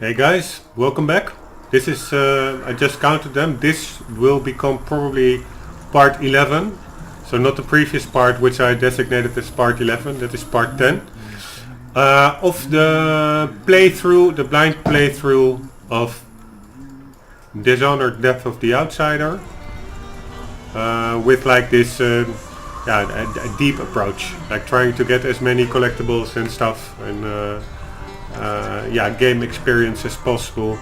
Hey guys, welcome back. This is, I just counted them. This will become probably part 11. So not the previous part which I designated as part 11, that is part 10. Of the playthrough, the blind playthrough of Dishonored Death of the Outsider. With like this, a deep approach. Like trying to get as many collectibles and stuff and game experience as possible.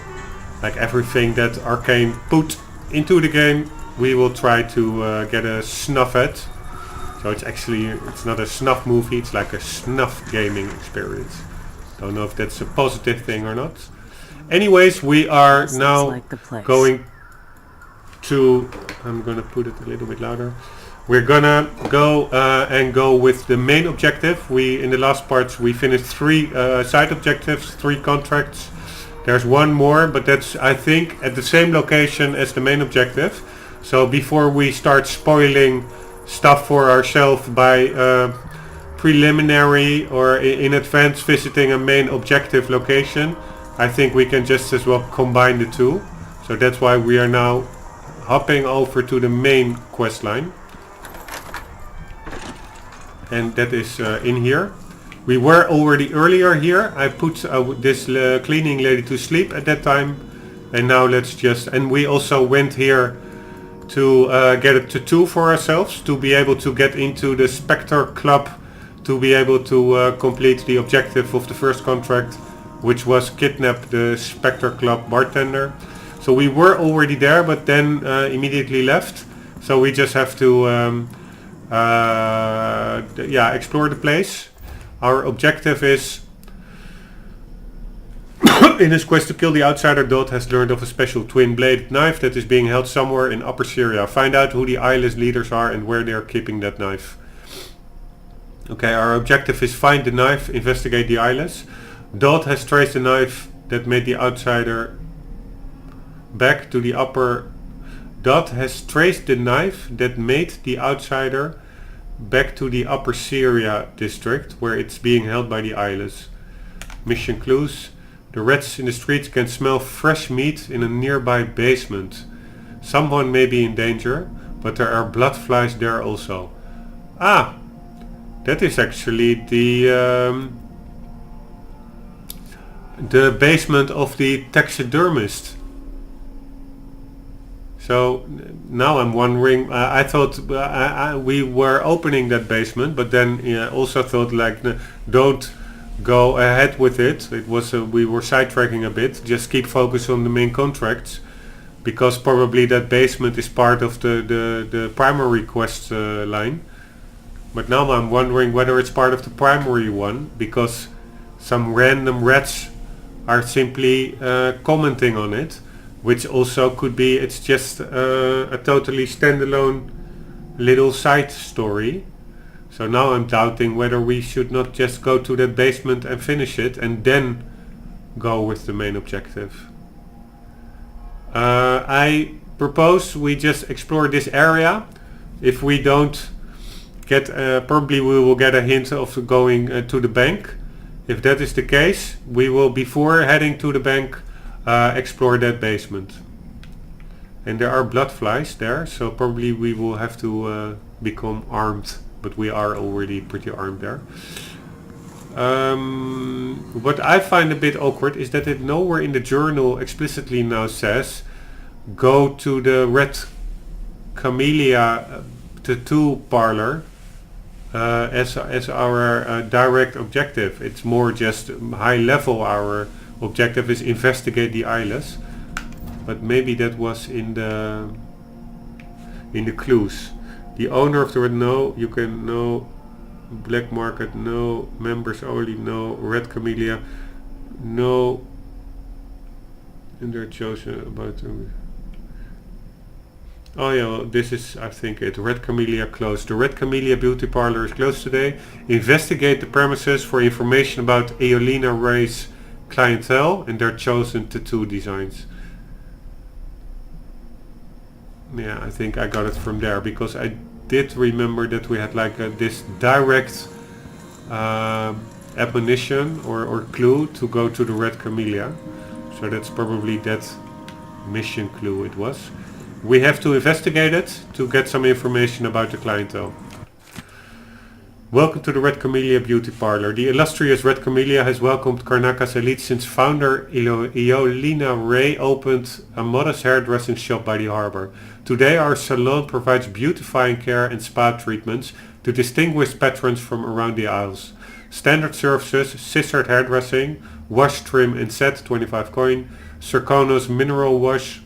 Like everything that Arcane put into the game, we will try to get a snuff at. So it's not a snuff movie, it's like a snuff gaming experience. Don't know if that's a positive thing or not. Anyways, we are now going to, I'm gonna put it a little bit louder. We're gonna go with the main objective. In the last parts we finished 3 side objectives, 3 contracts. There's one more, but that's I think at the same location as the main objective. So before we start spoiling stuff for ourselves by preliminary or in advance visiting a main objective location, I think we can just as well combine the two. So that's why we are now hopping over to the main quest line. And that is in here. We were already earlier here. I put this cleaning lady to sleep at that time. And now and we also went here to get a tattoo for ourselves, to be able to get into the Spectre Club, to be able to complete the objective of the first contract, which was kidnap the Spectre Club bartender. So we were already there, but then immediately left. So we just have to explore the place. Our objective is in his quest to kill the outsider, Dodd has learned of a special twin-bladed knife that is being held somewhere in Upper Syria. Find out who the eyeless leaders are and where they are keeping that knife. Okay, our objective is find the knife, investigate the eyeless. Dodd has traced the knife that made the outsider back to the upper... Dodd has traced the knife that made the outsider back to the Upper Syria district, where it's being held by the eyeless. Mission clues. The rats in the streets can smell fresh meat in a nearby basement. Someone may be in danger, but there are blood flies there also. Ah! That is actually the basement of the taxidermist. So now I'm wondering, I thought we were opening that basement, but then also thought like, don't go ahead with it. It was we were sidetracking a bit. Just keep focus on the main contracts, because probably that basement is part of the primary quest line. But now I'm wondering whether it's part of the primary one, because some random rats are simply commenting on it. Which also could be, it's just a totally standalone little side story. So now I'm doubting whether we should not just go to that basement and finish it and then go with the main objective. I propose we just explore this area. If we don't get, probably we will get a hint of going to the bank. If that is the case, we will, before heading to the bank, explore that basement. And there are blood flies there, so probably we will have to become armed, but we are already pretty armed there. What I find a bit awkward is that it nowhere in the journal explicitly now says go to the Red Camellia tattoo parlor as our direct objective. It's more just high level. Our objective is investigate the eyeless, but maybe that was in the clues. The owner of the red, no. You can no. Black market, no. Members only, no. Red Camellia, no. And they're chosen about oh yeah, well, this is I think it. Red Camellia closed. The Red Camellia beauty parlor is closed today. Investigate the premises for information about Eolina Ray's clientele and their chosen tattoo designs. Yeah, I think I got it from there, because I did remember that we had like this direct admonition or clue to go to the Red Camellia. So that's probably that mission clue it was. We have to investigate it to get some information about the clientele. Welcome to the Red Camellia Beauty Parlor. The illustrious Red Camellia has welcomed Karnaka's elite since founder Iolina Ray opened a modest hairdressing shop by the harbor. Today our salon provides beautifying care and spa treatments to distinguished patrons from around the Isles. Standard services, scissored hairdressing, wash, trim and set, 25 coin, Circonos mineral wash,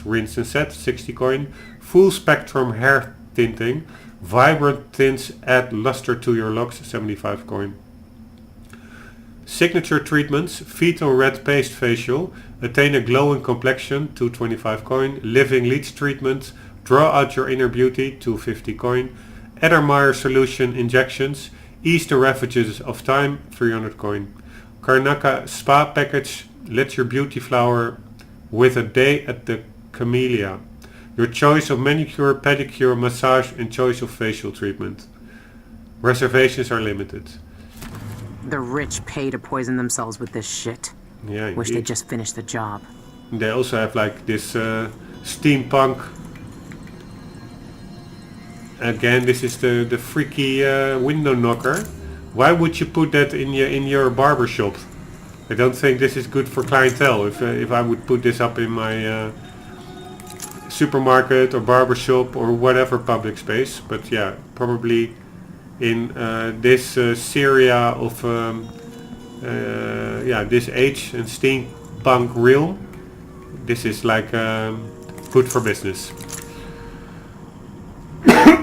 rinse and set, 60 coin, full spectrum hair tinting, vibrant tints add luster to your locks, 75 coin. Signature treatments, fetal red paste facial, attain a glowing complexion, 225 coin. Living leech treatment, draw out your inner beauty, 250 coin. Edermeyer solution injections, ease the ravages of time, 300 coin. Karnaka spa package, let your beauty flower with a day at the Camellia. Your choice of manicure, pedicure, massage and choice of facial treatment. Reservations are limited. The rich pay to poison themselves with this shit. Yeah, wish they just finished the job. They also have like this steampunk. Again, this is the freaky window knocker. Why would you put that in your barber shop? I don't think this is good for clientele. If I would put this up in my supermarket or barber shop or whatever public space, but yeah, probably in this Syria of this age and steampunk realm, this is like good for business.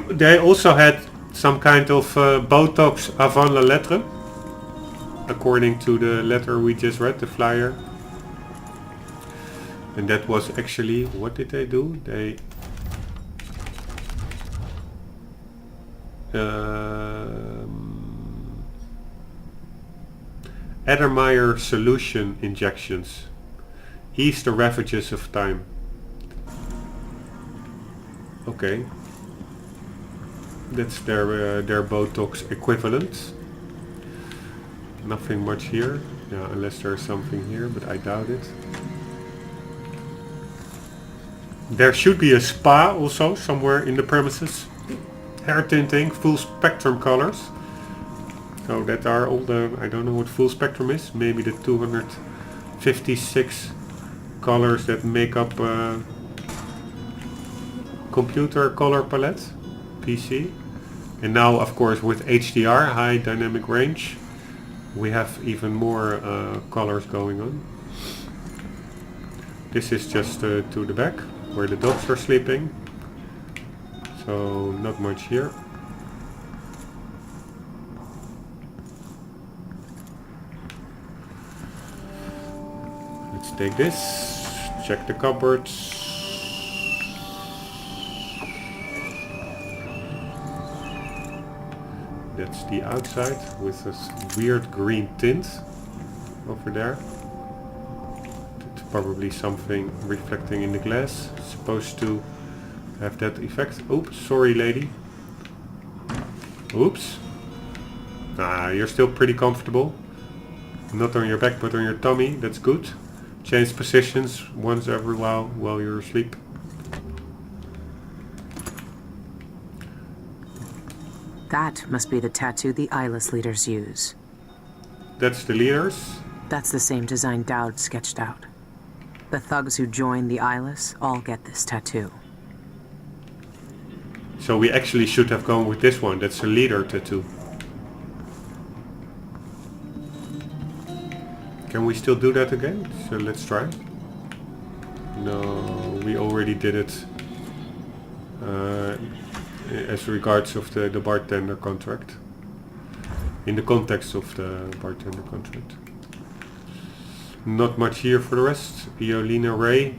They also had some kind of Botox avant la lettre, according to the letter we just read, the flyer. And that was actually, what did they do? They Edermeyer solution injections, ease the ravages of time. Okay, that's their Botox equivalent. Nothing much here, yeah, unless there's something here, but I doubt it. There should be a spa also somewhere in the premises. Hair tinting, full spectrum colors. So that are all the, I don't know what full spectrum is, maybe the 256 colors that make up computer color palette, PC. And now of course with HDR, high dynamic range, we have even more colors going on. This is just to the back, where the dogs are sleeping. So not much here. Let's take this, check the cupboards. That's the outside with this weird green tint over there. It's probably something reflecting in the glass. It's supposed to have that effect. Oops, sorry lady. Oops. Ah, you're still pretty comfortable. Not on your back but on your tummy, that's good. Change positions once every while you're asleep. That must be the tattoo the eyeless leaders use. That's the leaders? That's the same design Dowd sketched out. The thugs who join the eyeless all get this tattoo. So we actually should have gone with this one. That's a leader tattoo. Can we still do that again? So let's try. No, we already did it as regards of the bartender contract. In the context of the bartender contract. Not much here for the rest. Iolina Ray.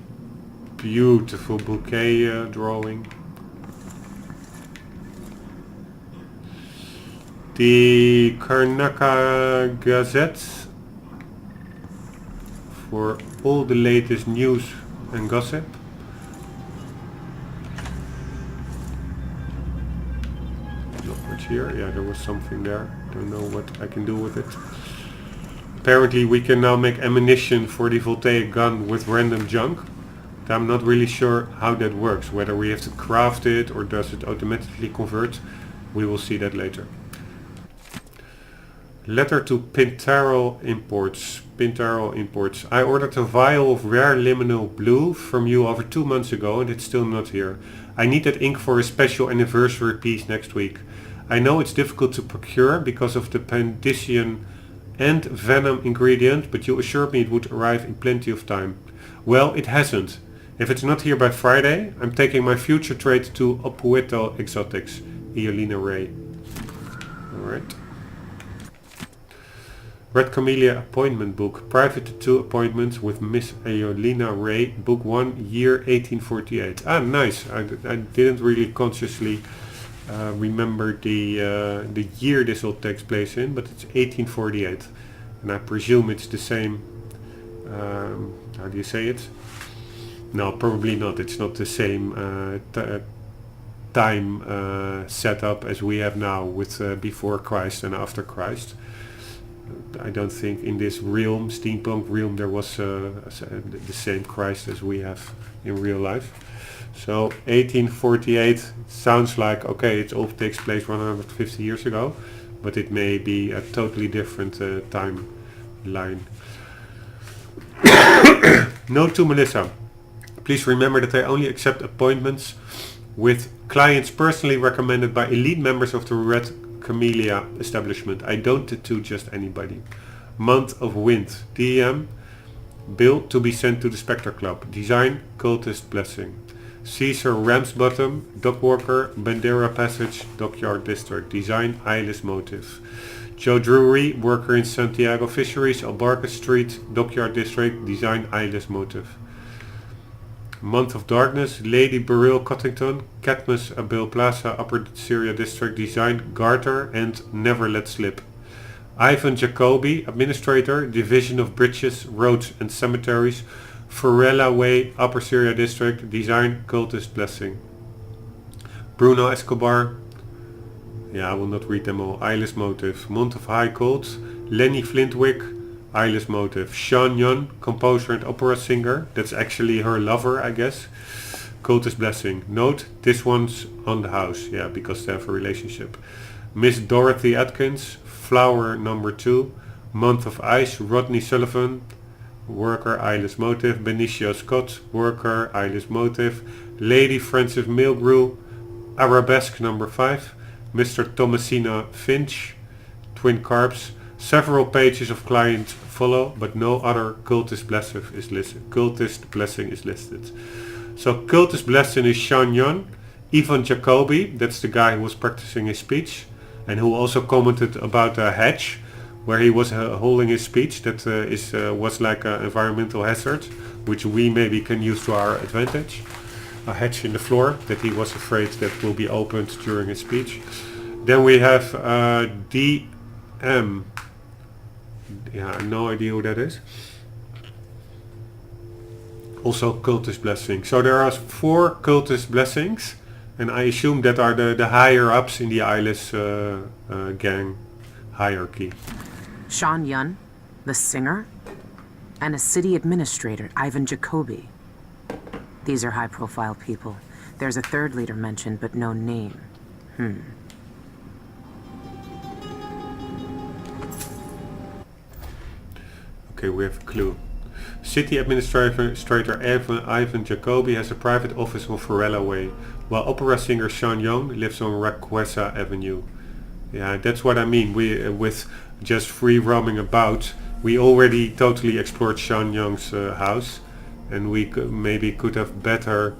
Beautiful bouquet drawing. The Karnaka Gazette for all the latest news and gossip. Not much here. Yeah, there was something there. Don't know what I can do with it. apparently we can now make ammunition for the voltaic gun with random junk. I'm not really sure how that works, whether we have to craft it or does it automatically convert. We will see that later. Letter to Pintaro Imports. Pintaro Imports. I ordered a vial of rare liminal blue from you over 2 months ago and it's still not here. I need that ink for a special anniversary piece next week. I know it's difficult to procure because of the Pandician and Venom ingredient, but you assured me it would arrive in plenty of time. Well, it hasn't. If it's not here by Friday, I'm taking my future trade to Opueto Exotics. Eolina Ray. Alright. Red Camellia appointment book. Private 2 appointments with Miss Eolina Ray. Book 1, year 1848. Ah, nice. I didn't really consciously remember the year this all takes place in, but it's 1848. And I presume it's the same... how do you say it? No, probably not. It's not the same time setup as we have now with before Christ and after Christ. I don't think in this realm, steampunk realm, there was the same Christ as we have in real life. So 1848 sounds like, okay, it all takes place 150 years ago, but it may be a totally different timeline. Note to Melissa. Please remember that I only accept appointments with clients personally recommended by elite members of the Red Camellia establishment. I don't tattoo just anybody. Month of Wind. DM. Bill to be sent to the Spectre Club. Design Cultist Blessing. Caesar Ramsbottom. Dockwalker. Bandera Passage. Dockyard District. Design Eyeless Motive. Joe Drury. Worker in Santiago Fisheries. Albarca Street. Dockyard District. Design Eyeless Motive. Month of Darkness, Lady Beryl Cottington, Cadmus Abel Plaza, Upper Syria District, Design Garter and Never Let Slip. Ivan Jacobi, Administrator, Division of Bridges, Roads and Cemeteries, Forella Way, Upper Syria District, Design Cultist Blessing. Bruno Escobar, I will not read them all. Eyeless Motive. Month of High Cold, Lenny Flintwick, Eyeless Motive. Sean Yun, composer and opera singer. That's actually her lover, I guess. Cultist Blessing. Note, this one's on the house. Yeah, because they have a relationship. Miss Dorothy Atkins, Flower number 2. Month of Ice, Rodney Sullivan, worker, Eyeless Motive. Benicio Scott, worker, Eyeless Motive. Lady Frances Milgrew, Arabesque number 5. Mr. Thomasina Finch, Twin Carbs. Several pages of clients follow, but no other Cultist Blessing is listed. Cultist Blessing is listed. So Cultist Blessing is Sean Yun. Ivan Jacobi, that's the guy who was practicing his speech and who also commented about a hatch where he was holding his speech that was like an environmental hazard, which we maybe can use to our advantage. A hatch in the floor that he was afraid that will be opened during his speech. Then we have DM. Yeah, no idea who that is. Also Cultist Blessing. So there are 4 Cultist Blessings, and I assume that are the higher ups in the Eyeless gang hierarchy. Sean Yun, the singer, and a city administrator, Ivan Jacobi. These are high-profile people. There's a 3rd leader mentioned, but no name. Okay, we have a clue. City Administrator Ivan Jacobi has a private office on Forella Way, while opera singer Sean Young lives on Raquesa Avenue. Yeah, that's what I mean. We with just free roaming about, we already totally explored Sean Young's house, and we maybe could have better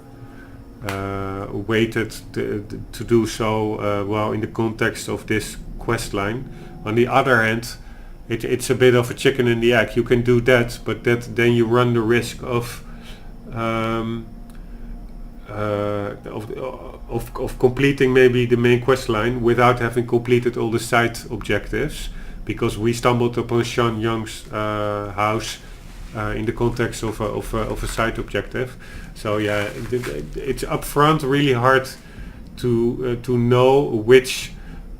waited to do so well in the context of this quest line. On the other hand, it's a bit of a chicken and the egg. You can do that, but then you run the risk of completing maybe the main quest line without having completed all the side objectives, because we stumbled upon Sean Young's house in the context of a side objective. So yeah, it's upfront really hard to know which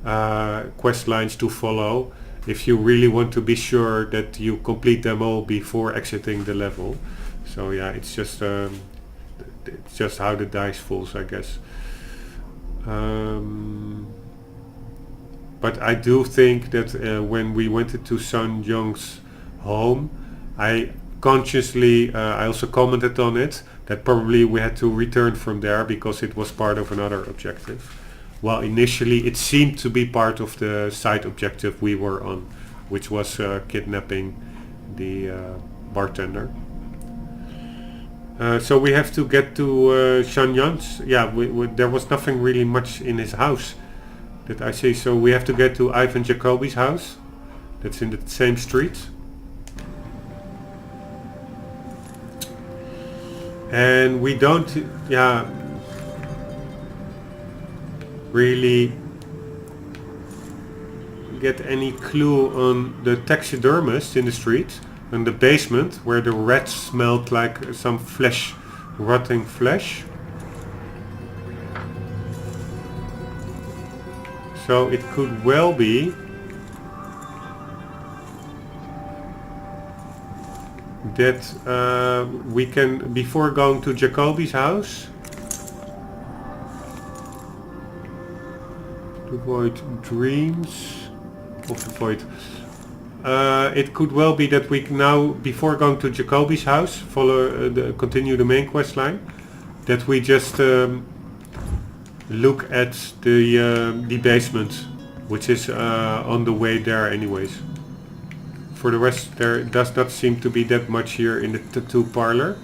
quest lines to follow. if you really want to be sure that you complete them all before exiting the level. So yeah, it's just how the dice falls, I guess. But I do think that when we went into Sun Young's home, I consciously, I also commented on it, that probably we had to return from there because it was part of another objective. Well, initially it seemed to be part of the side objective we were on, which was kidnapping the bartender. So we have to get to Shanyang's. Yeah, there was nothing really much in his house that I see. So we have to get to Ivan Jacoby's house. That's in the same street. And we don't, really get any clue on the taxidermist in the street, in the basement, where the rats smelled like some flesh, rotting flesh. So it could well be that we can, before going to Jacoby's house, to avoid dreams of the void. It could well be that we now, before going to Jacoby's house, continue the main quest line, that we just look at the basement, which is on the way there anyways. For the rest, there does not seem to be that much here in the tattoo parlor.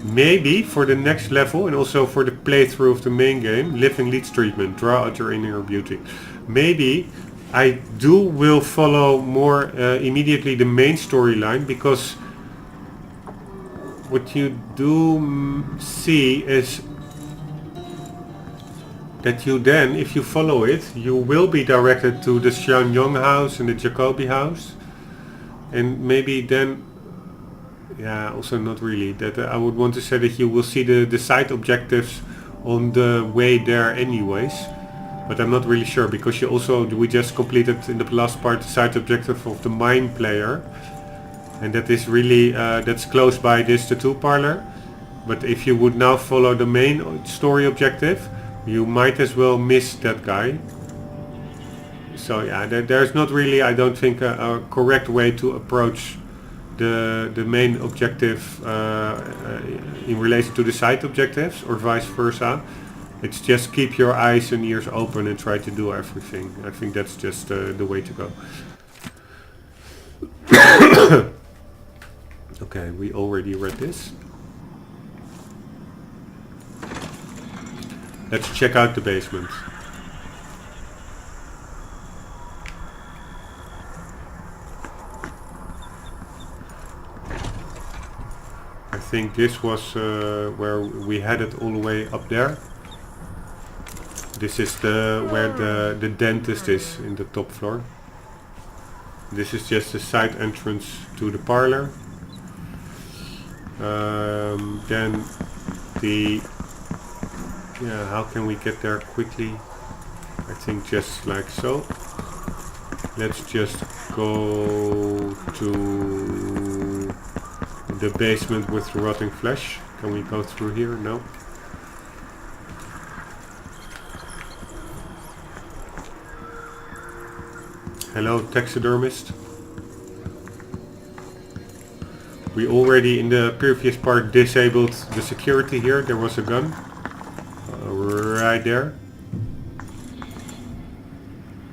Maybe for the next level and also for the playthrough of the main game, Living Leads treatment, draw out your inner beauty. Maybe I will follow more immediately the main storyline, because what you do see is that you then, if you follow it, you will be directed to the Xianyong house and the Jacoby house, and maybe then, yeah, also not really. That I would want to say that you will see the side objectives on the way there anyways, but I'm not really sure, because we just completed in the last part the side objective of the mine player, and that is really that's close by this tattoo parlor. But if you would now follow the main story objective, you might as well miss that guy. So yeah, there's not really, I don't think, a correct way to approach the main objective in relation to the side objectives, or vice versa. It's just keep your eyes and ears open and try to do everything. I think that's just the way to go. Okay, we already read this. Let's check out the basement. I think this was where we had it all the way up there. This is where the dentist is in the top floor. This is just the side entrance to the parlor. Then how can we get there quickly? I think just like so. Let's just go to the basement with the rotting flesh. Can we go through here? No. Hello, taxidermist. We already in the previous part disabled the security here. There was a gun right there.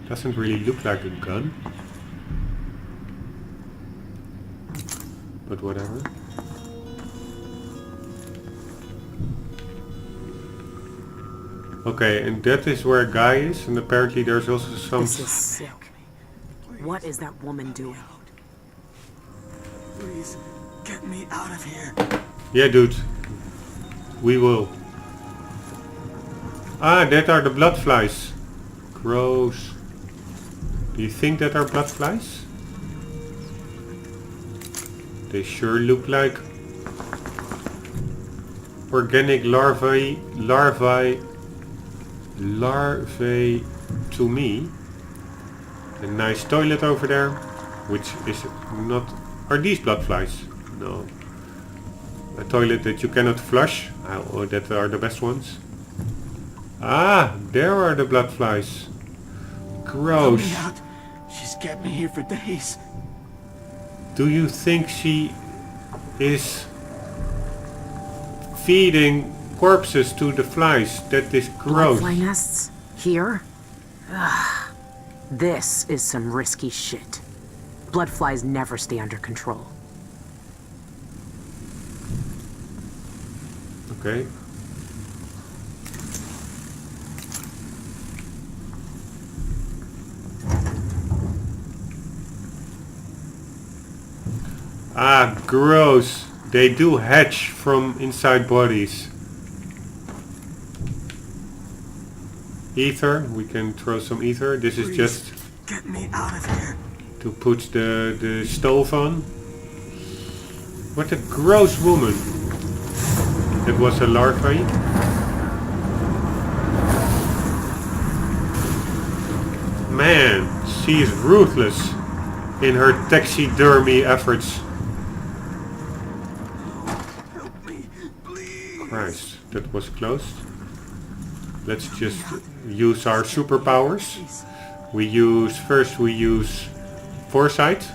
Doesn't really look like a gun, but whatever. Okay, and that is where a guy is, and apparently there's also some... This is sick. What is that woman doing? Please, get me out of here. Yeah, dude. We will. Ah, that are the blood flies. Gross. Do you think that are blood flies? They sure look like organic larvae larvae to me. A nice toilet over there, which is not... Are these blood flies? No. A toilet that you cannot flush. Oh, that are the best ones. Ah, there are the blood flies. Gross. Let me out. She's kept me here for days. Do you think she is feeding corpses to the flies? That is gross. Bloodfly nests? Here? Ugh. This is some risky shit. Bloodflies never stay under control. Okay. Ah, gross. They do hatch from inside bodies. Ether, we can throw some ether. This is Please, just get me out of here. to put the stove on. What a gross woman. That was a larvae. Man, she is ruthless in her taxidermy efforts. Help me, please. Christ, that was close. Let's just use our superpowers. We use foresight.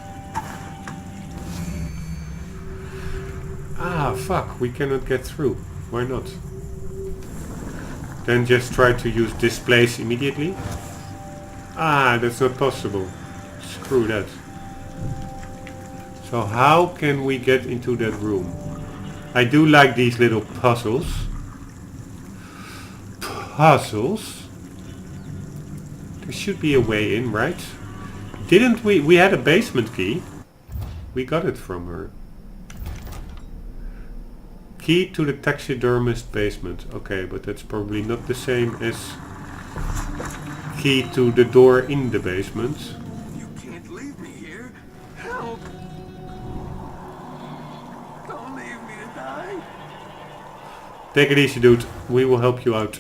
Ah, fuck, we cannot get through. Why not? Then just try to use displace immediately. Ah, that's not possible. Screw that. So how can we get into that room? I do like these little puzzles. Puzzles? There should be a way in, right? Didn't we? We had a basement key. We got it from her. Key to the taxidermist basement. Okay, but that's probably not the same as key to the door in the basement. You can't leave me here. Help. Don't leave me to die. Take it easy, dude. We will help you out.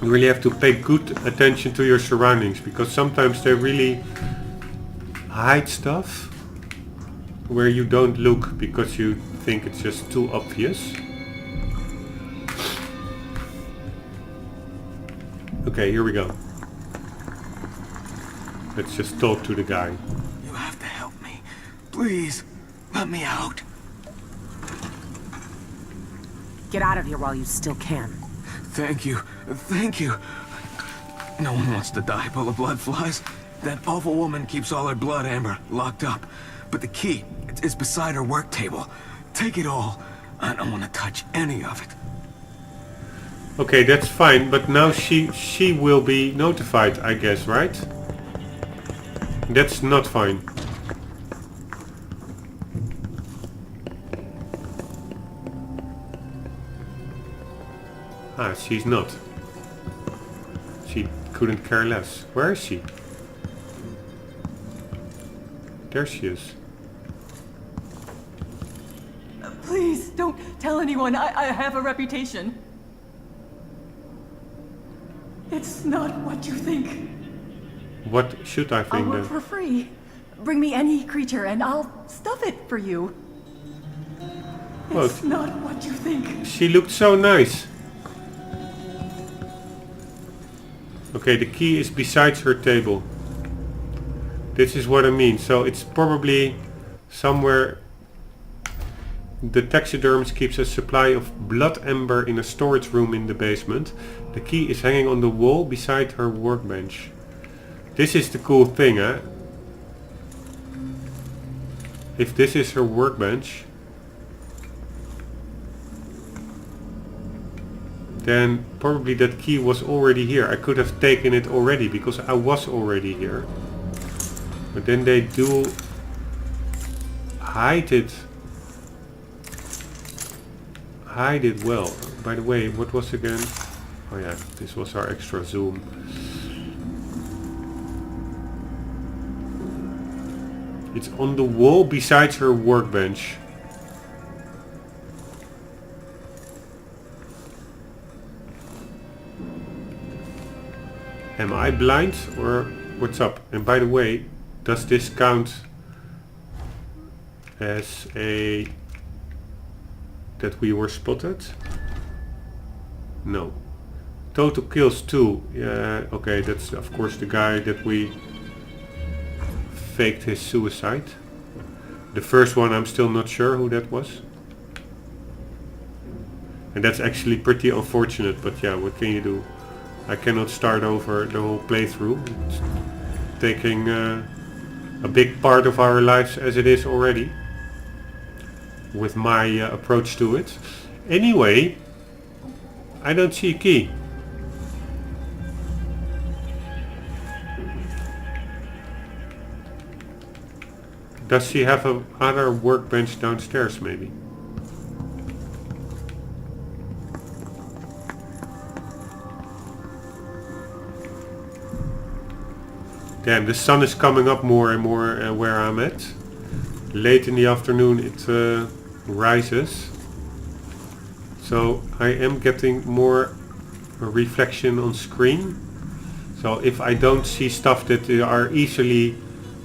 You really have to pay good attention to your surroundings, because sometimes they really hide stuff where you don't look because you think it's just too obvious. Okay, here we go. Let's just talk to the guy. You have to help me. Please, let me out. Get out of here while you still can. Thank you. Thank you. No one wants to die full of blood flies. That awful woman keeps all her blood amber locked up. But the key is beside her work table. Take it all. I don't want to touch any of it. Okay, that's fine, but now she will be notified, I guess, right? That's not fine. Ah, she's not. She couldn't care less. Where is she? There she is. Please, don't tell anyone. I have a reputation. It's not what you think. What should I I'll think work then? for free. Bring me any creature and I'll stuff it for you. Well, It's not what you think. she looked so nice. Okay, the key is beside her table. This is what I mean. So it's probably somewhere. The taxidermist keeps a supply of blood amber in a storage room in the basement. The key is hanging on the wall beside her workbench. This is the cool thing, eh? If this is her workbench, then probably that key was already here. I could have taken it already because I was already here. But then they do hide it. Hide it well. By the way, what was again? Oh yeah, this was our extra zoom. It's on the wall besides her workbench. Am I blind or what's up? And by the way, does this count as a that we were spotted? No. Total kills 2. Yeah, okay, that's of course the guy that we faked his suicide. The first one I'm still not sure who that was. And that's actually pretty unfortunate, but yeah, what can you do? I cannot start over the whole playthrough. It's taking a big part of our lives as it is already. With my approach to it. Anyway, I don't see a key. Does she have a other workbench downstairs maybe? Damn, the sun is coming up more and more where I'm at. Late in the afternoon it rises. So I am getting more reflection on screen. So if I don't see stuff that are easily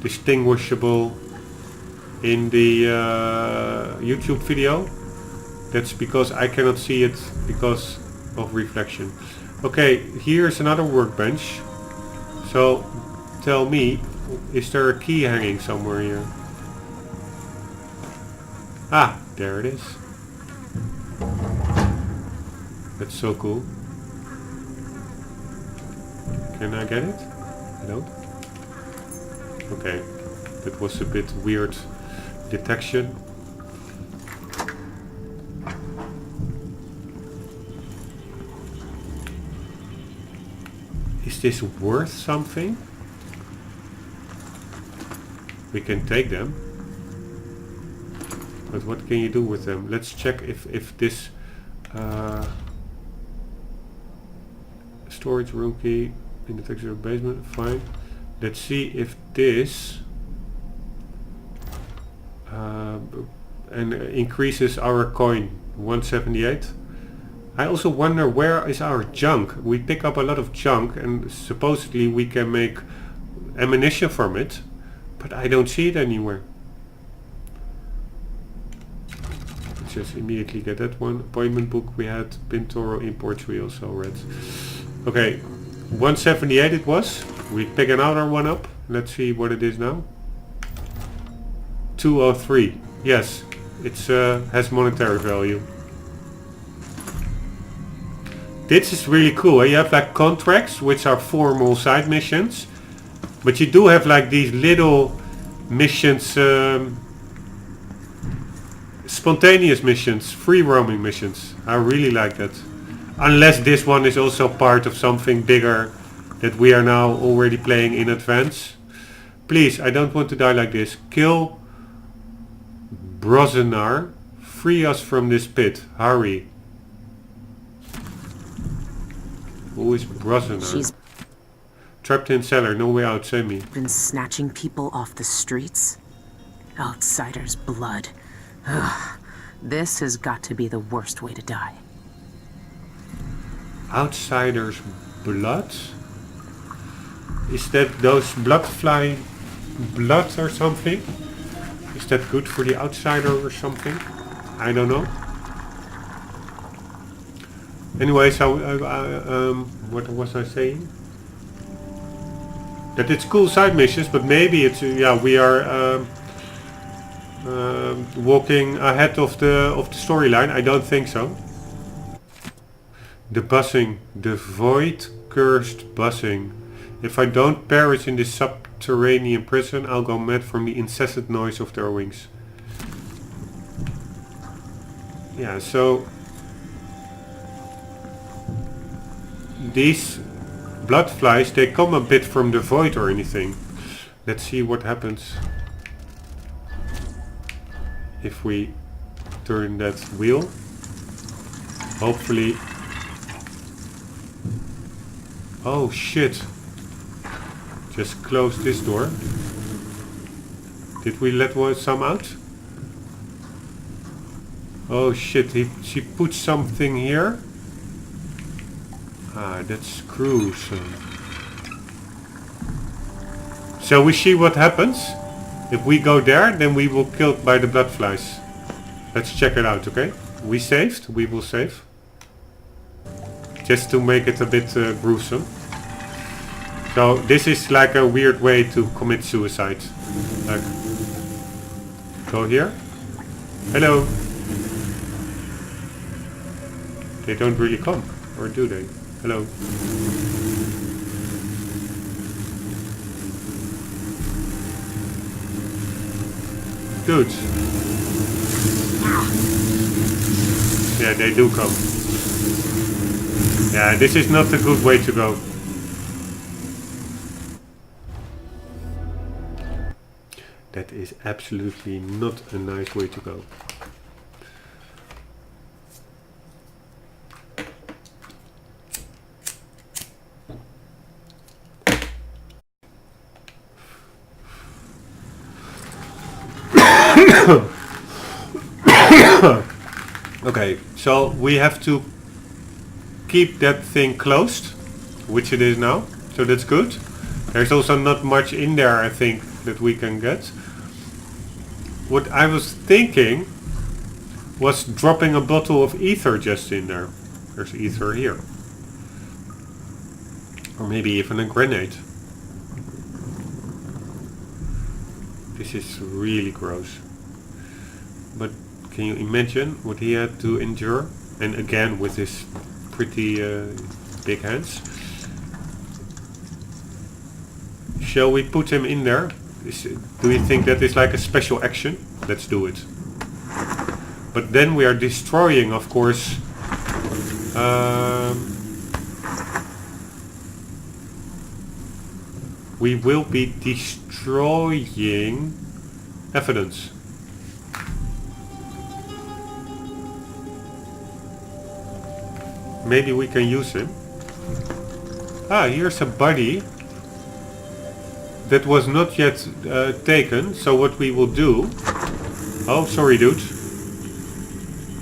distinguishable in the YouTube video, that's because I cannot see it because of reflection. Okay, here's another workbench. So tell me, is there a key hanging somewhere here? Ah, there it is. That's so cool. Can I get it? I don't. Okay, that was a bit weird detection. Is this worth something? We can take them. But what can you do with them? Let's check if this storage room key in the texture basement, fine. Let's see if this and increases our coin 178. I also wonder where is our junk. We pick up a lot of junk and supposedly we can make ammunition from it, but I don't see it anywhere. Let's just immediately get that one. Appointment book we had, Pintoro imports we also read. Okay, 178 it was. We pick another one up. Let's see what it is now. 203. Yes, it's has monetary value. This is really cool. You have like contracts, which are formal side missions, but you do have like these little missions, spontaneous missions, free roaming missions. I really like that. Unless this one is also part of something bigger that we are now already playing in advance. Please, I don't want to die like this. Kill Brozenar. Free us from this pit. Hurry. Who is Brozenar? She's Trapped in cellar. No way out. Send me. been snatching people off the streets. Outsiders' blood. Ugh. This has got to be the worst way to die. Outsiders' blood? Is that those bloodfly blood or something? Is that good for the outsider or something? I don't know. Anyway, so what was I saying? That it's cool side missions, but maybe it's yeah, we are walking ahead of the storyline. I don't think so. The buzzing, the void cursed buzzing. If I don't perish in this subterranean prison, I'll go mad from the incessant noise of their wings. Yeah, so these blood flies, they come a bit from the void or anything. Let's see what happens if we turn that wheel. Hopefully. Oh shit. Just close this door. Did we let some out? Oh shit, she put something here. Ah, that's gruesome. So we see what happens. If we go there, then we will killed by the blood flies. Let's check it out, okay? We saved. We will save. Just to make it a bit gruesome. So this is like a weird way to commit suicide. Like, go here. Hello. They don't really come, or do they? Hello. Dudes. Yeah, they do come. Yeah, this is not a good way to go. That is absolutely not a nice way to go. Okay, so we have to keep that thing closed, which it is now, so that's good. There's also not much in there, I think, that we can get. What I was thinking was dropping a bottle of ether just in there. There's ether here. Or maybe even a grenade. This is really gross. But can you imagine what he had to endure? And again with his pretty big hands. Shall we put him in there? Do you think that is like a special action? Let's do it. But then we are destroying, of course, we will be destroying evidence. Maybe we can use him. Ah, here's a body that was not yet taken. So what we will do... Oh, sorry dude.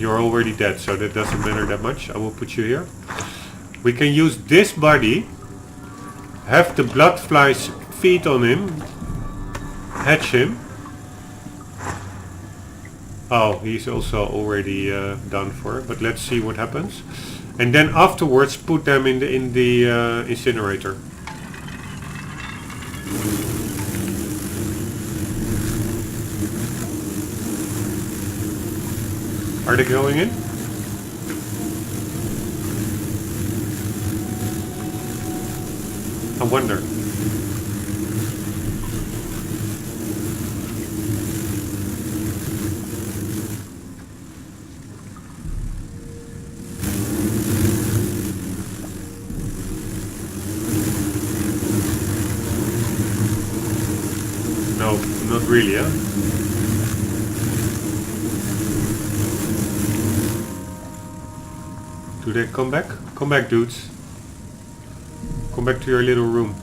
You're already dead, so that doesn't matter that much. I will put you here. We can use this body, have the blood flies feed on him, hatch him. Oh, he's also already done for, but let's see what happens. And then afterwards put them in the incinerator. Are they going in? I wonder. No, not really, huh? Do they come back? Come back, dudes. Come back to your little room.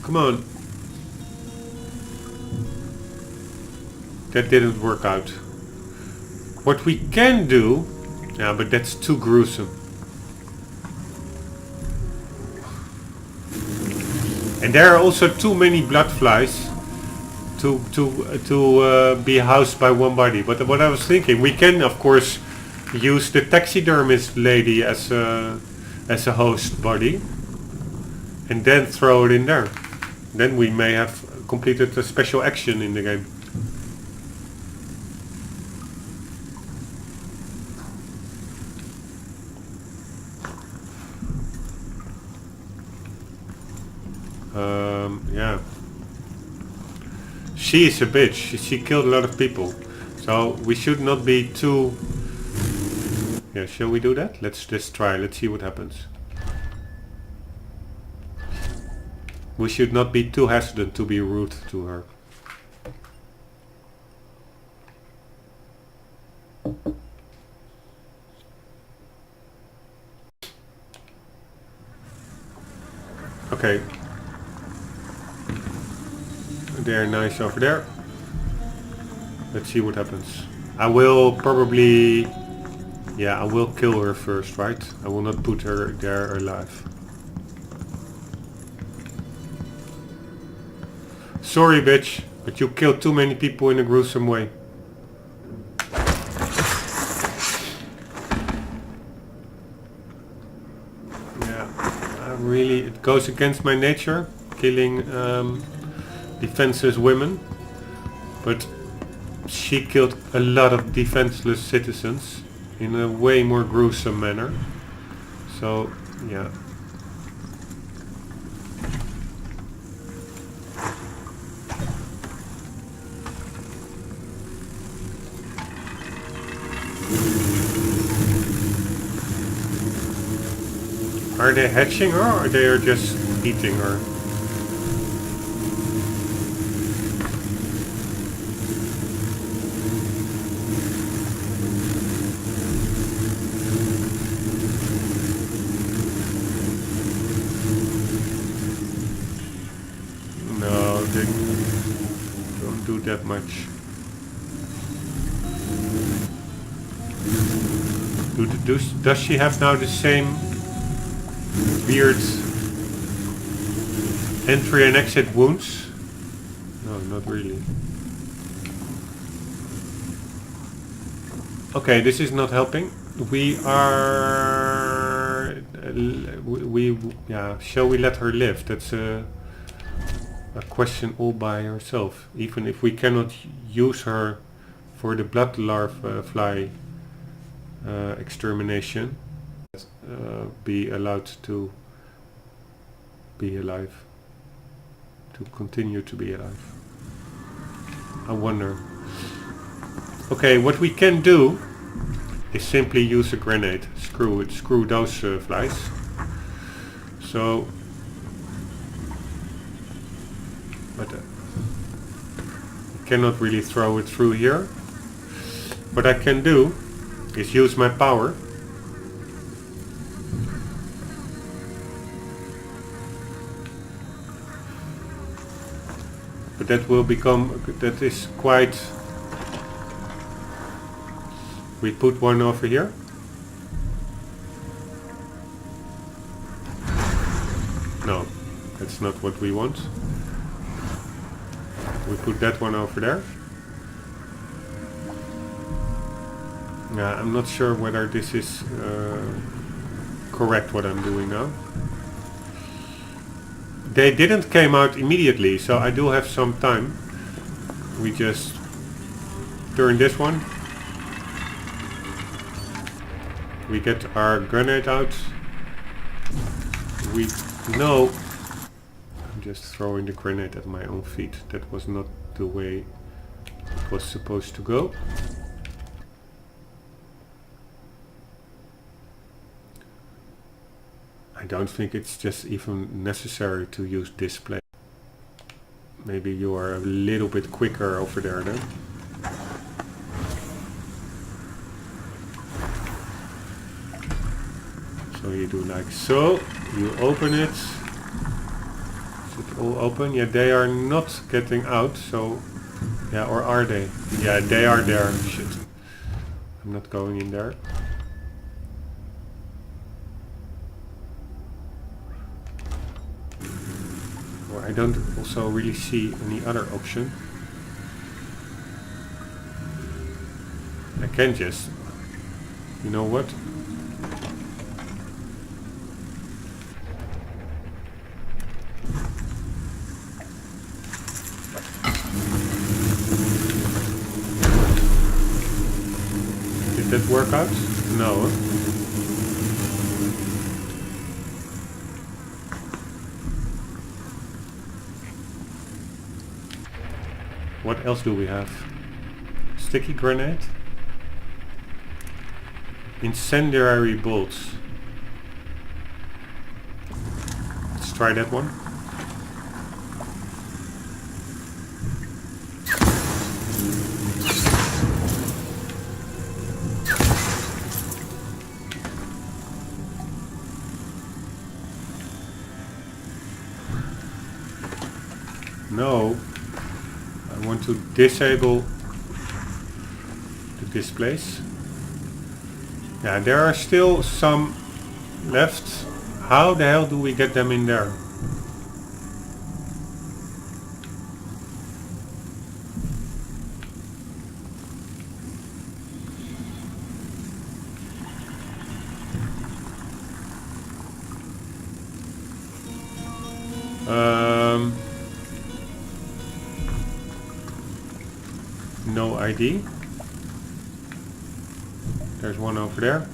Come on. That didn't work out. What we can do... Yeah, but that's too gruesome. And there are also too many blood flies to be housed by one body. But what I was thinking, we can of course use the taxidermist lady as a host body, and then throw it in there. Then we may have completed a special action in the game. Yeah. She is a bitch. She killed a lot of people. So we should not be too... Yeah, shall we do that? Let's just try. Let's see what happens. We should not be too hesitant to be rude to her. Okay. They're nice over there. Let's see what happens. I will probably... Yeah, I will kill her first, right? I will not put her there alive. Sorry, bitch, but you killed too many people in a gruesome way. Really, it goes against my nature, killing defenseless women, but she killed a lot of defenseless citizens in a way more gruesome manner. So, yeah. Are they hatching her or they are just eating her? No, they don't do that much. Does she have now the same weird entry and exit wounds? No, not really. Okay, this is not helping. We are... yeah, shall we let her live? That's a question all by herself. Even if we cannot use her for the blood larva fly extermination, be allowed to be alive, to continue to be alive. I wonder. Okay, what we can do is simply use a grenade. Screw those flies. So, but I cannot really throw it through here. What I can do is use my power. But that will become, that is quite... We put one over here. No, that's not what we want. We put that one over there. Yeah, I'm not sure whether this is correct what I'm doing now. They didn't came out immediately, so I do have some time. We just turn this one. We get our grenade out. No. I'm just throwing the grenade at my own feet. That was not the way it was supposed to go. I don't think it's just even necessary to use display. Maybe you are a little bit quicker over there then. So you do like so, you open it. Is it all open? Yeah, they are not getting out, so... Yeah, or are they? Yeah, they are there. Shit. I'm not going in there. Or I don't also really see any other option. I can just... You know what? Did that work out? No. Huh? What else do we have? Sticky grenade? Incendiary bolts. Let's try that one. No. want to disable the displays. Yeah, there are still some left. How the hell do we get them in there? No ID. There's one over there.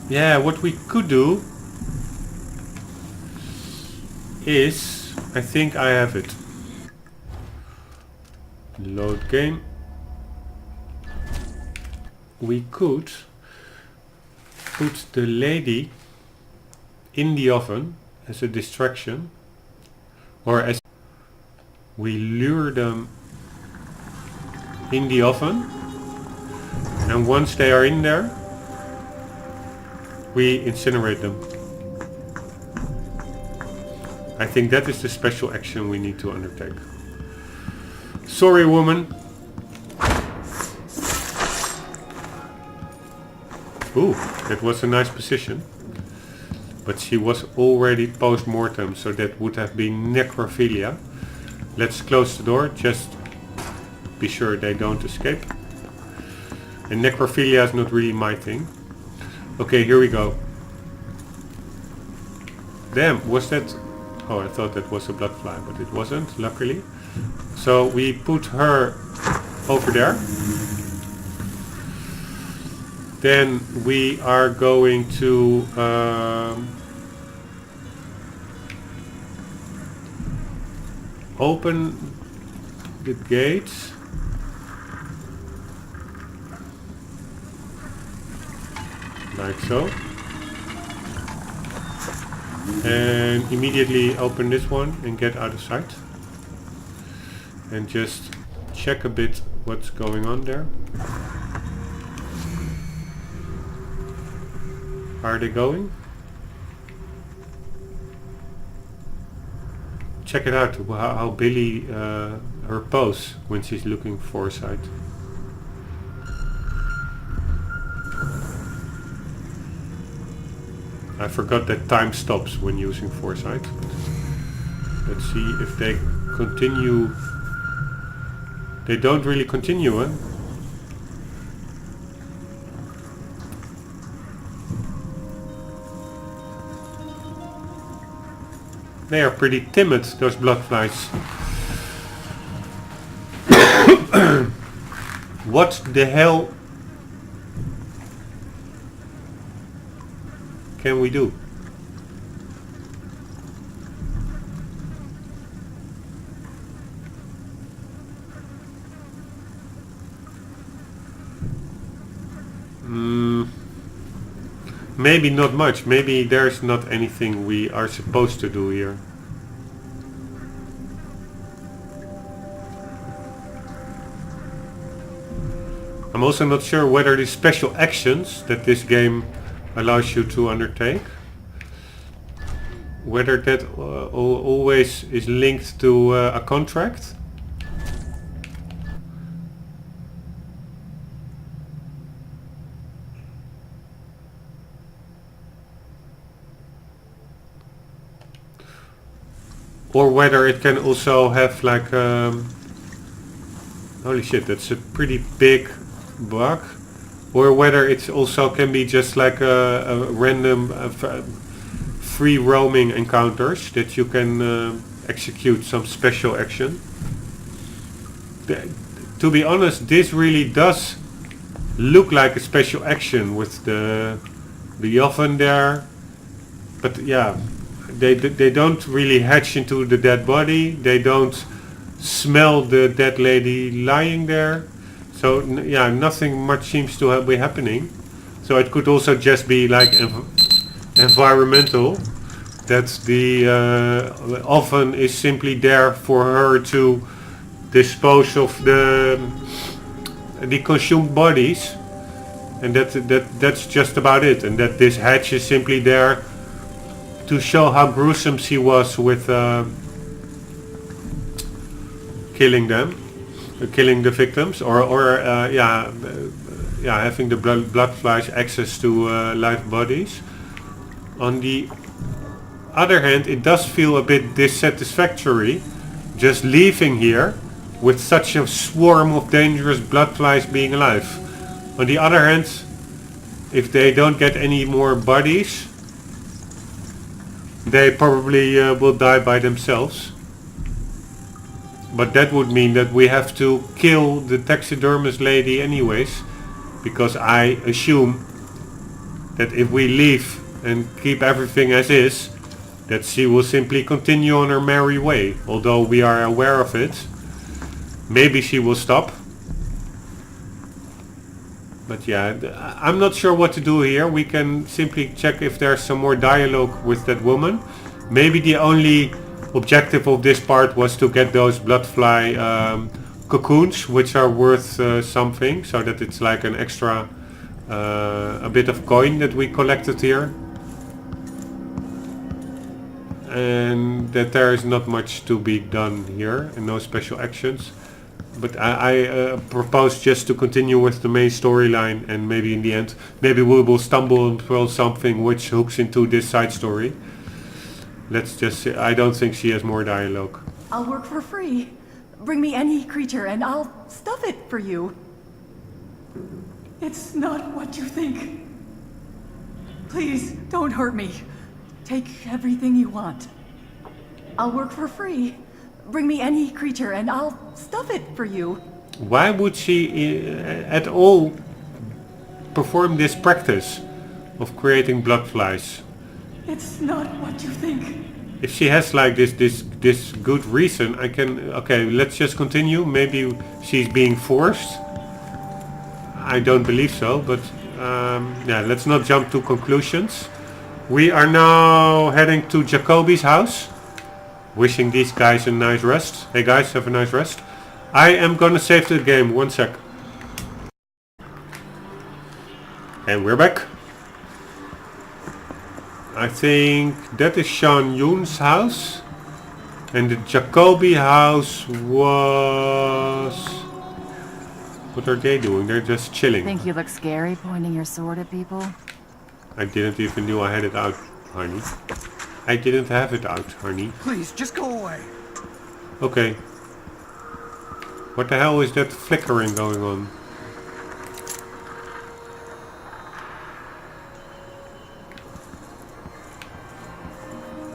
Yeah, what we could do is, I think I have it. Load game. We could put the lady in the oven as a distraction, or as we lure them in the oven, and once they are in there we incinerate them. I think that is the special action we need to undertake. Sorry, woman. Ooh, that was a nice position. But she was already post-mortem, so that would have been necrophilia. Let's close the door, just be sure they don't escape. And necrophilia is not really my thing. Okay, here we go. Damn, was that... Oh, I thought that was a blood fly, but it wasn't, luckily. So we put her over there. Then we are going to open the gates. Like so. And immediately open this one and get out of sight. And just check a bit what's going on there. Are they going? Check it out, how Billy, her pose when she's looking foresight. I forgot that time stops when using foresight. Let's see if they continue. They don't really continue, huh? They are pretty timid, those blood flies. What the hell can we do? Maybe not much. Maybe there's not anything we are supposed to do here. I'm also not sure whether the special actions that this game allows you to undertake, whether that always is linked to a contract. Or whether it can also have like holy shit, that's a pretty big bug. Or whether it also can be just like a random free roaming encounters that you can execute some special action. To be honest, this really does look like a special action with the oven there. But yeah, they don't really hatch into the dead body. They don't smell the dead lady lying there. So yeah, nothing much seems to be happening. So it could also just be like environmental, that the oven is simply there for her to dispose of the consumed bodies, and that's just about it. And that this hatch is simply there to show how gruesome she was with killing them, killing the victims, or having the blood flies access to live bodies. On the other hand, it does feel a bit dissatisfactory just leaving here with such a swarm of dangerous blood flies being alive. On the other hand, if they don't get any more bodies, they probably will die by themselves. But that would mean that we have to kill the taxidermist lady anyways, because I assume that if we leave and keep everything as is, that she will simply continue on her merry way, although we are aware of it. Maybe she will stop. But yeah, I'm not sure what to do here. We can simply check if there's some more dialogue with that woman. Maybe the only objective of this part was to get those bloodfly cocoons, which are worth something, so that it's like an extra a bit of coin that we collected here. And that there is not much to be done here and no special actions. But I propose just to continue with the main storyline, and maybe in the end, maybe we will stumble upon something which hooks into this side story. Let's just say, I don't think she has more dialogue. I'll work for free. Bring me any creature and I'll stuff it for you. It's not what you think. Please, don't hurt me. Take everything you want. I'll work for free. Bring me any creature and I'll stuff it for you. Why would she at all perform this practice of creating blood flies? It's not what you think. If she has like this good reason, I can... Okay, let's just continue. Maybe she's being forced. I don't believe so, but yeah, let's not jump to conclusions. We are now heading to Jacoby's house. Wishing these guys a nice rest. Hey guys, have a nice rest. I am gonna save the game, 1 sec. And we're back. I think that is Sean Yoon's house. And the Jacoby house was... What are they doing? They're just chilling. Think you look scary pointing your sword at people? I didn't even know I had it out, honey. I didn't have it out, honey. Please, just go away. Okay. What the hell is that flickering going on?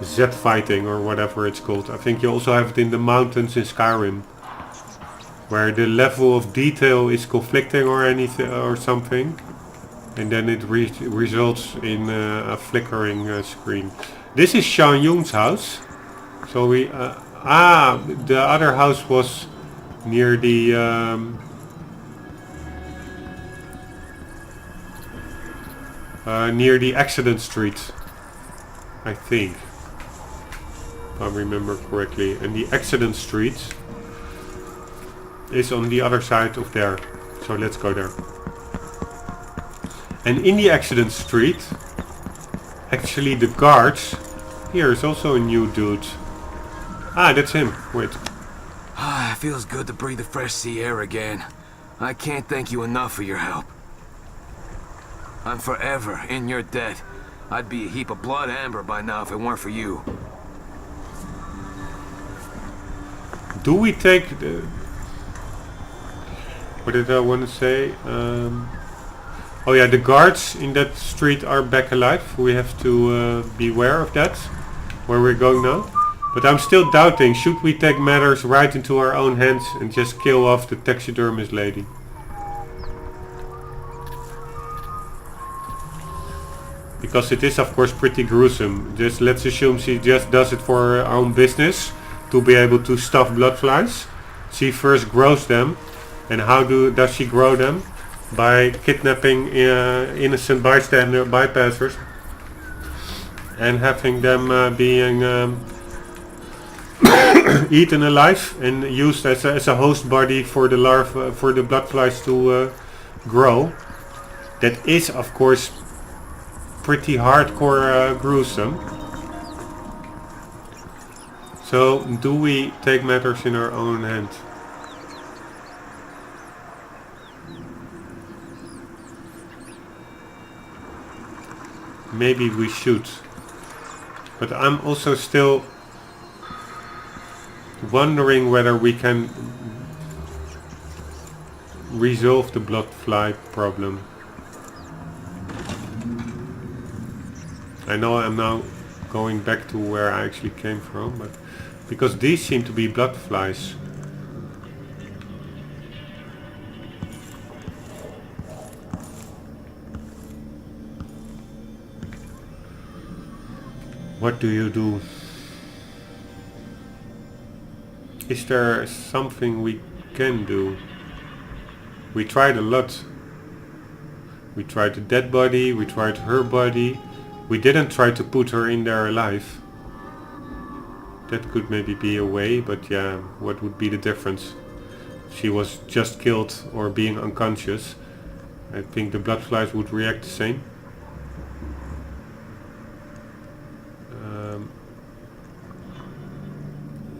Z fighting or whatever it's called. I think you also have it in the mountains in Skyrim, where the level of detail is conflicting or anything or something, and then it results in a flickering screen. This is Sean Yoon's house. So we the other house was near the accident street, I think, if I remember correctly. And the accident street is on the other side of there. So let's go there. And in the accident street, actually the guards... Here is also a new dude. Ah, that's him. Wait. Ah, it feels good to breathe the fresh sea air again. I can't thank you enough for your help. I'm forever in your debt. I'd be a heap of blood amber by now if it weren't for you. Do we take the... What did I want to say? Oh yeah, the guards in that street are back alive. We have to beware of that, where we're going now. But I'm still doubting, should we take matters right into our own hands and just kill off the taxidermist lady? Because it is of course pretty gruesome. Just let's assume she just does it for her own business, to be able to stuff blood flies. She first grows them. And how does she grow them? By kidnapping innocent bypassers and having them being eaten alive and used as a host body for the larvae, for the blood flies to grow. That is of course pretty hardcore gruesome. So, do we take matters in our own hand? Maybe we should. But I'm also still wondering whether we can resolve the blood fly problem. I know I'm now going back to where I actually came from, but because these seem to be blood flies. What do you do? Is there something we can do? We tried a lot. We tried the dead body, we tried her body. We didn't try to put her in there alive. That could maybe be a way, but yeah, what would be the difference? She was just killed or being unconscious. I think the blood flies would react the same.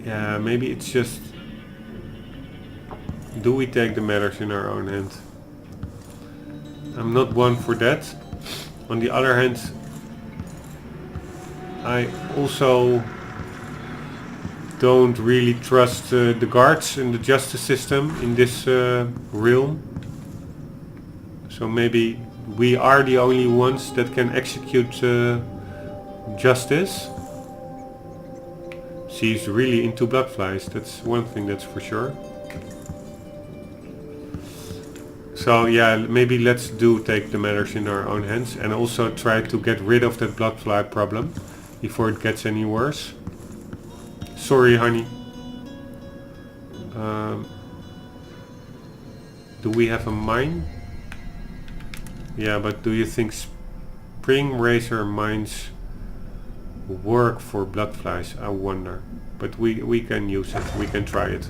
Yeah, maybe it's just... Do we take the matters in our own hand? I'm not one for that. On the other hand, I also don't really trust the guards and the justice system in this realm. So maybe we are the only ones that can execute justice. She's really into blood flies, that's one thing that's for sure. So yeah, maybe let's take the matters in our own hands and also try to get rid of that blood fly problem before it gets any worse. Sorry, honey. Do we have a mine? Yeah, but do you think spring razor mines work for blood flies? I wonder. But we can use it. We can try it.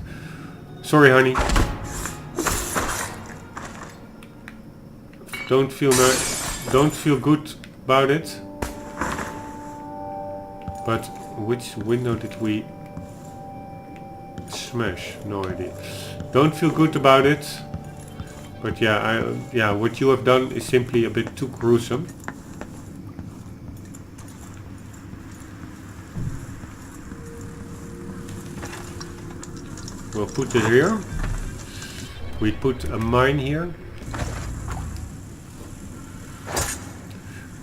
Sorry, honey. Don't feel good about it. But which window did we smash? No idea. Don't feel good about it. But yeah, what you have done is simply a bit too gruesome. We'll put it here. We put a mine here.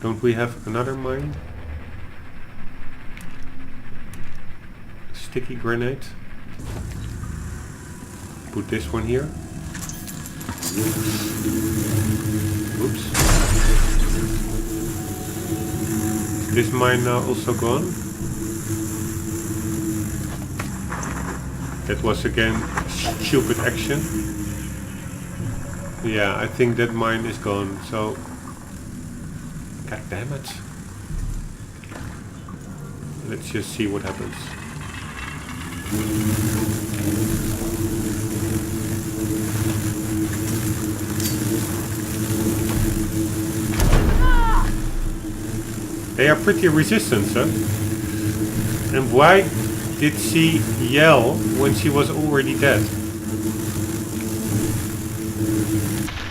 Don't we have another mine? Sticky grenade. Put this one here. Oops. Is this mine now also gone? That was again stupid action. Yeah, I think that mine is gone, so... God damn it. Let's just see what happens. They are pretty resistant, huh? And why did she yell when she was already dead?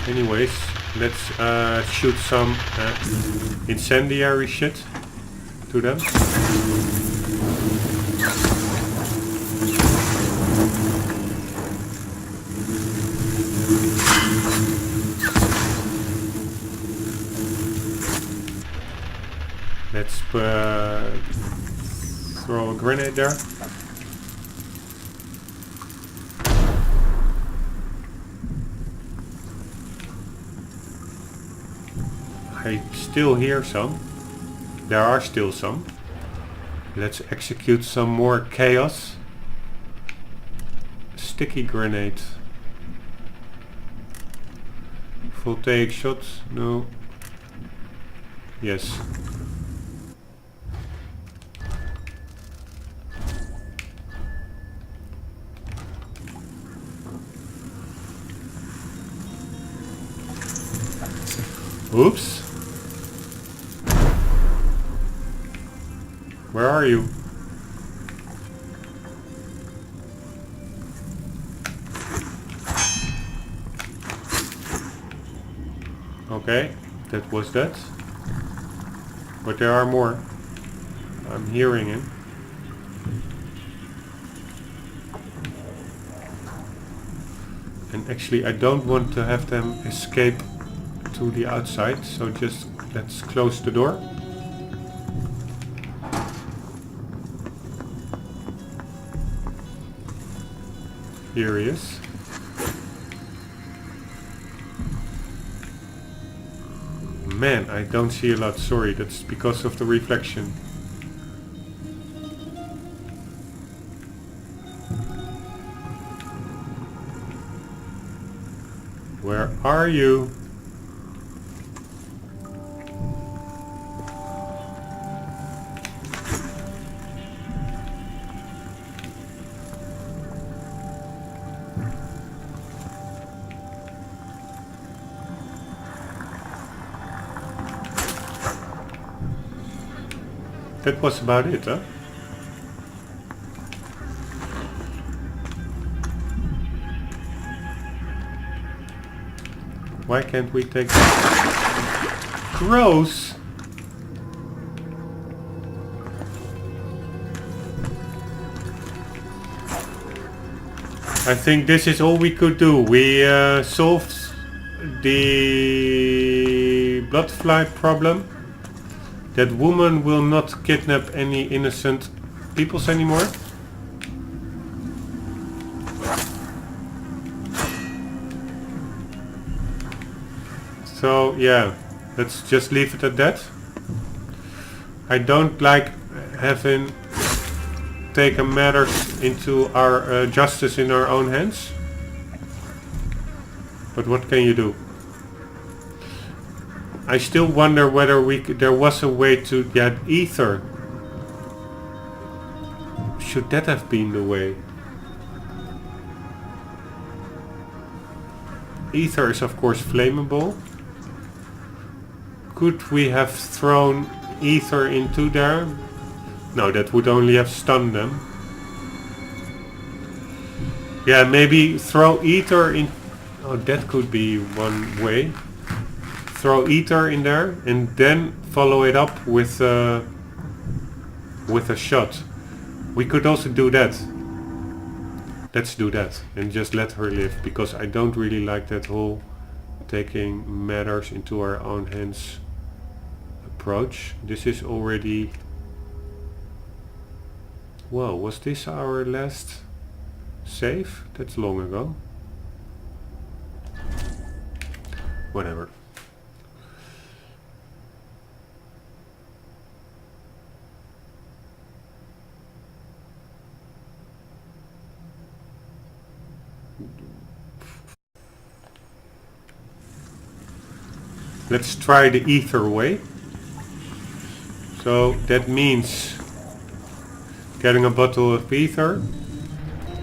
Anyways, let's shoot some incendiary shit to them. Let's throw a grenade there. I still hear some. There are still some. Let's execute some more chaos. Sticky grenade. Voltaic shot. No. Yes. Oops. Where are you? Okay, that was that. But there are more. I'm hearing him. And actually I don't want to have them escape to the outside, so just let's close the door. Here he is. Man, I don't see a lot, sorry, that's because of the reflection. Where are you? That was about it, huh? Why can't we take... Gross! I think this is all we could do. We solved the bloodfly problem. That woman will not kidnap any innocent peoples anymore. So yeah, let's just leave it at that. I don't like having taken matters into our justice in our own hands. But what can you do? I still wonder whether there was a way to get ether. Should that have been the way? Ether is of course flammable. Could we have thrown ether into there? No, that would only have stunned them. Yeah, maybe throw ether in... Oh, that could be one way. Throw ether in there and then follow it up with a shot. We could also do that. Let's do that and just let her live, because I don't really like that whole taking matters into our own hands approach. This is already... Whoa, was this our last save? That's long ago. Whatever. Let's try the ether way. So that means getting a bottle of ether,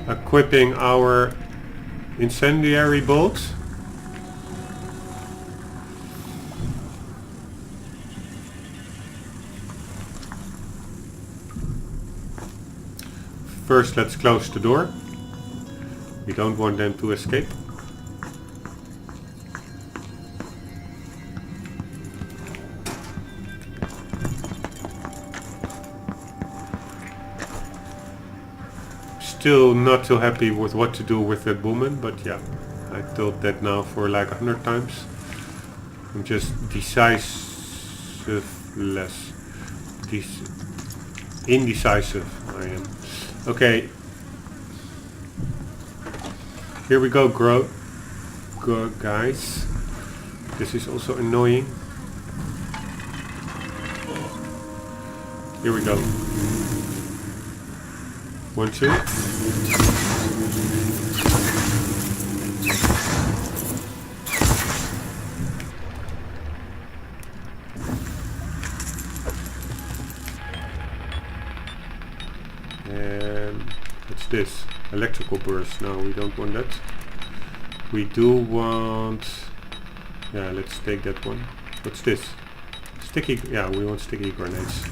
equipping our incendiary bolt, first let's close the door. We don't want them to escape. Still not too happy with what to do with that woman, but yeah, I told that now for like 100 times. I'm just indecisive I am. Okay, here we go, guys. This is also annoying. Here we go. 1, 2. And what's this? Electrical burst. No, we don't want that. We do want... Yeah, let's take that one. What's this? Sticky... Yeah, we want sticky grenades.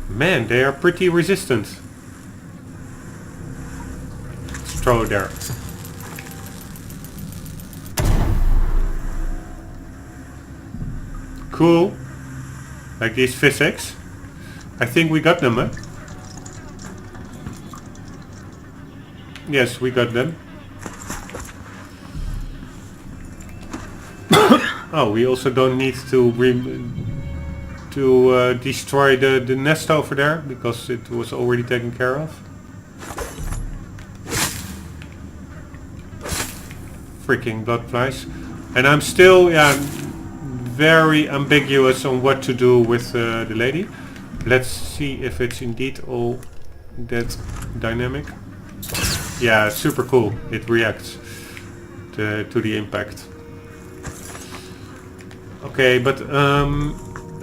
Man, they are pretty resistant. throw it there. Cool. Like these physics. I think we got them, huh? Yes, we got them. Oh, we also don't need to destroy the nest over there because it was already taken care of. Freaking blood flies. And I'm still very ambiguous on what to do with the lady. Let's see if it's indeed all that dynamic. Yeah, super cool. It reacts to the impact. Okay, but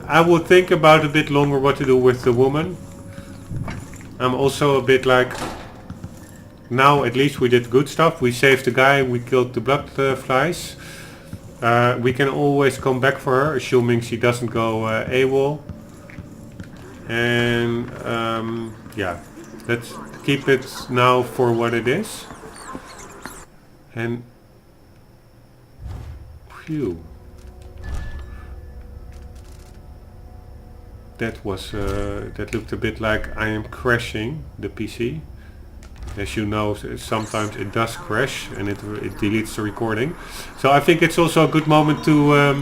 I will think about a bit longer what to do with the woman. I'm also a bit like, now at least we did good stuff. We saved the guy, we killed the blood flies. We can always come back for her, assuming she doesn't go AWOL. And yeah, let's keep it now for what it is. And phew. That was that looked a bit like I am crashing the PC. As you know, sometimes it does crash and it deletes the recording. So I think it's also a good moment to...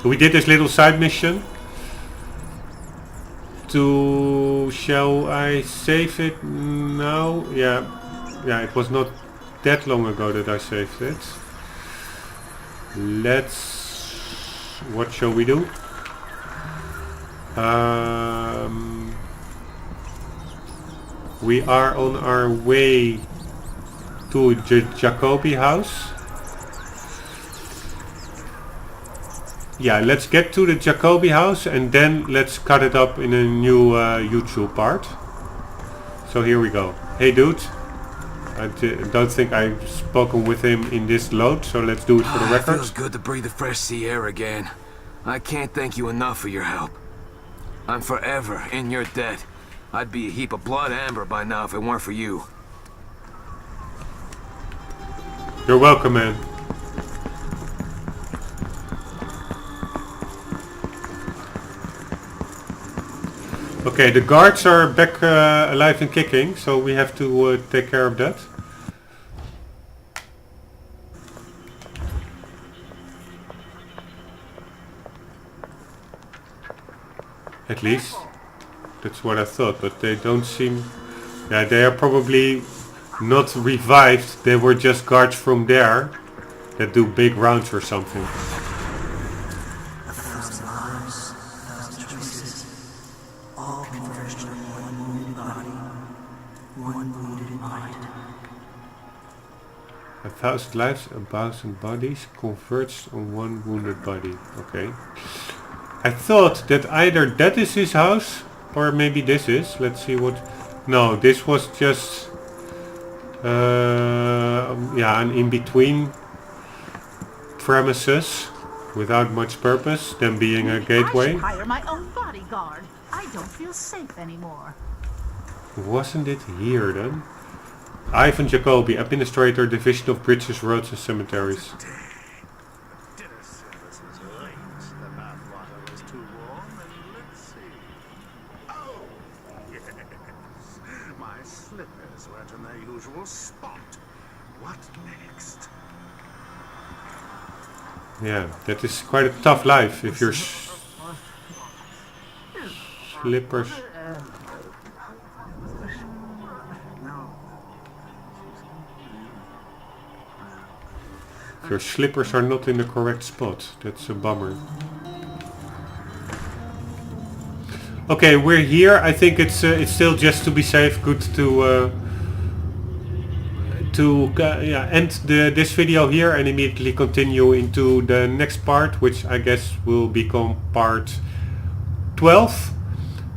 we did this little side mission. Shall I save it now? Yeah, it was not that long ago that I saved it. What shall we do? We are on our way to the Jacoby house. Yeah, let's get to the Jacoby house and then let's cut it up in a new YouTube part. So here we go. Hey dude, I don't think I've spoken with him in this load, so let's do it for the record. It feels good to breathe the fresh sea air again. I can't thank you enough for your help. I'm forever in your debt. I'd be a heap of blood amber by now if it weren't for you. You're welcome, man. Okay, the guards are back alive and kicking, so we have to take care of that. At least. That's what I thought, but they don't seem... Yeah, they are probably not revived. They were just guards from there that do big rounds or something. A thousand lives, a thousand bodies converged on one wounded body. Okay. I thought that either that is his house or maybe this is. Let's see what... No, this was just... yeah, an in-between premises without much purpose, them being a gateway. I should hire my own bodyguard. I don't feel safe anymore. Wasn't it here then? Ivan Jacoby, Administrator, Division of Bridges, Roads and Cemeteries. Dinner service was late. The bathwater was too warm, and let's see. Oh, yes. My slippers weren't in their usual spot. What next? Yeah, that is quite a tough life if your slippers... Your slippers are not in the correct spot. That's a bummer. Okay, we're here. I think it's still just to be safe. Good to yeah, end this video here and immediately continue into the next part, which I guess will become part 12.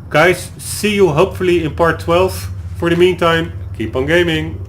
Guys, see you hopefully in part 12. For the meantime, keep on gaming.